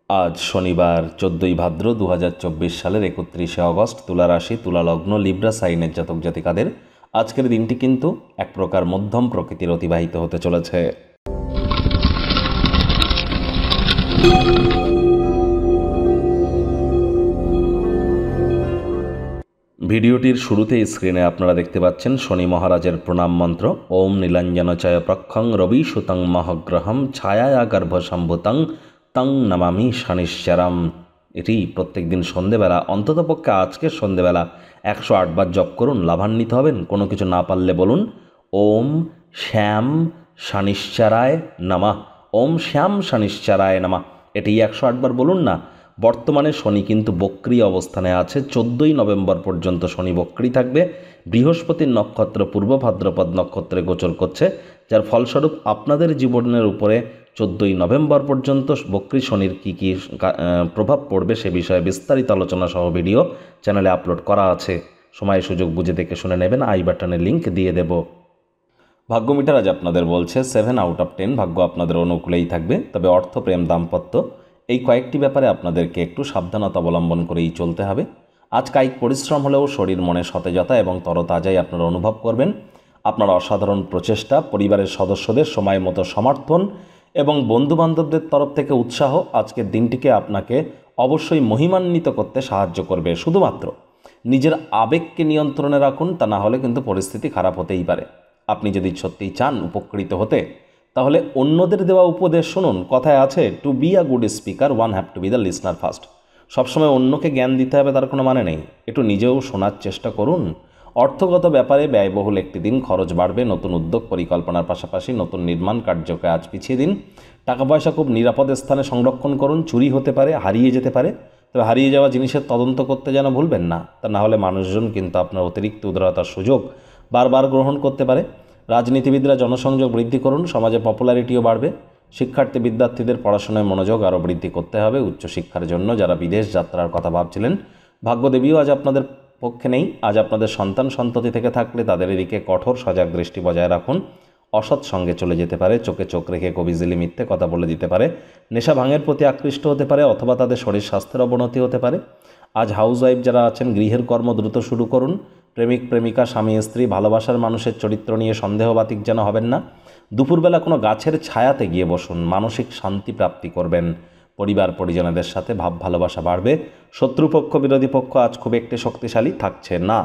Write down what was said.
আজ শনিবার 14ই ভাদ্র 2024 সালের 31শে অগস্ট। তুলা রাশি, তুলা লগ্ন, লিব্রা সাইনের জাতক জাতিকাদের আজকের দিনটি কিন্তু এক প্রকার মধ্যম প্রকৃতির অতিবাহিত হতে চলেছে। ভিডিওটির শুরুতেই স্ক্রিনে আপনারা দেখতে পাচ্ছেন শনি মহারাজের প্রণাম মন্ত্র। ওম নীলাঞ্জনচয় প্রক্ষং রবি সুতং মহগ্রহম ছায়া গর্ভসম্ভূতং তং নমামি শনিশ্চরম। এটি প্রত্যেক দিন সন্ধেবেলা, অন্ততপক্ষে আজকের সন্ধেবেলা 108 বার জপ করুন, লাভান্বিত হবেন। কোনো কিছু না পারলে বলুন ওম শ্যাম শনিশ্চরায় নমঃ, ওম শ্যাম শনিশ্চরায় নমঃ। এটি 108 বার বলুন না। বর্তমানে শনি কিন্তু বক্রী অবস্থানে আছে। 14ই নভেম্বর পর্যন্ত শনি বক্রী থাকবে। বৃহস্পতির নক্ষত্র পূর্ব ভাদ্রপদ নক্ষত্রে গোচর করছে, যার ফলস্বরূপ আপনাদের জীবনের উপরে 14ই নভেম্বর পর্যন্ত বক্রী শনির কী কী প্রভাব পড়বে সে বিষয়ে বিস্তারিত আলোচনা সহ ভিডিও চ্যানেলে আপলোড করা আছে। সময় সুযোগ বুঝে দেখে শুনে নেবেন। আই বাটনে লিঙ্ক দিয়ে দেব। ভাগ্য মিটার আজ আপনাদের বলছে 7 আউট অফ 10 ভাগ্য আপনাদের অনুকূলেই থাকবে। তবে অর্থ, প্রেম, দাম্পত্য এই কয়েকটি ব্যাপারে আপনাদেরকে একটু সাবধানতা অবলম্বন করেই চলতে হবে। আজ কায়িক পরিশ্রম হলেও শরীর মনে সতেজতা এবং তরতাজাই আপনারা অনুভব করবেন। আপনার অসাধারণ প্রচেষ্টা, পরিবারের সদস্যদের সময় মতো সমর্থন এবং বন্ধুবান্ধবদের তরফ থেকে উৎসাহ আজকের দিনটিকে আপনাকে অবশ্যই মহিমান্বিত করতে সাহায্য করবে। শুধুমাত্র নিজের আবেগকে নিয়ন্ত্রণে রাখুন, তা না হলে কিন্তু পরিস্থিতি খারাপ হতেই পারে। আপনি যদি সত্যিই চান উপকৃত হতে, তাহলে অন্যদের দেওয়া উপদেশ শুনুন। কথায় আছে, to be a good speaker one have to be the listener first. সবসময় অন্যকে জ্ঞান দিতে হবে তার কোনো মানে নেই। একটু নিজেও শোনার চেষ্টা করুন। অর্থগত ব্যাপারে ব্যয়বহুল একটি দিন, খরচ বাড়বে। নতুন উদ্যোগ পরিকল্পনার পাশাপাশি নতুন নির্মাণ কার্যকে আজ পিছিয়ে দিন। টাকা পয়সা খুব নিরাপদ স্থানে সংরক্ষণ করুন। চুরি হতে পারে, হারিয়ে যেতে পারে। তবে হারিয়ে যাওয়া জিনিসের তদন্ত করতে যেন ভুলবেন না, তা না হলে মানুষজন কিন্তু আপনার অতিরিক্ত উদারতার সুযোগ বারবার গ্রহণ করতে পারে। রাজনীতিবিদরা জনসংযোগ বৃদ্ধি করুন, সমাজে পপুলারিটিও বাড়বে। শিক্ষার্থী বিদ্যার্থীদের পড়াশোনায় মনোযোগ আরও বৃদ্ধি করতে হবে। উচ্চশিক্ষার জন্য যারা বিদেশ যাত্রার কথা ভাবছিলেন, ভাগ্যদেবীও আজ আপনাদের পক্ষে নেই। আজ আপনাদের সন্তান সন্ততি থেকে থাকলে তাদের এদিকে কঠোর সজাগ দৃষ্টি বজায় রাখুন। অসৎ সঙ্গে চলে যেতে পারে, চোখে চোখ রেখে কবিজিলি মিথ্যে কথা বলে দিতে পারে। নেশা ভাঙের প্রতি আকৃষ্ট হতে পারে, অথবা তাদের শরীর স্বাস্থ্যের অবনতি হতে পারে। আজ হাউসওয়াইফ যারা আছেন, গৃহের কর্ম দ্রুত শুরু করুন। প্রেমিক প্রেমিকা, স্বামী স্ত্রী, ভালোবাসার মানুষের চরিত্র নিয়ে সন্দেহবাতিক যেন হবেন না। দুপুরবেলা কোনো গাছের ছায়াতে গিয়ে বসুন, মানসিক শান্তি প্রাপ্তি করবেন। পরিবার পরিজনদের সাথে ভাব ভালোবাসা বাড়বে। শত্রুপক্ষ বিরোধী পক্ষ আজ খুব একটি শক্তিশালী থাকছে না।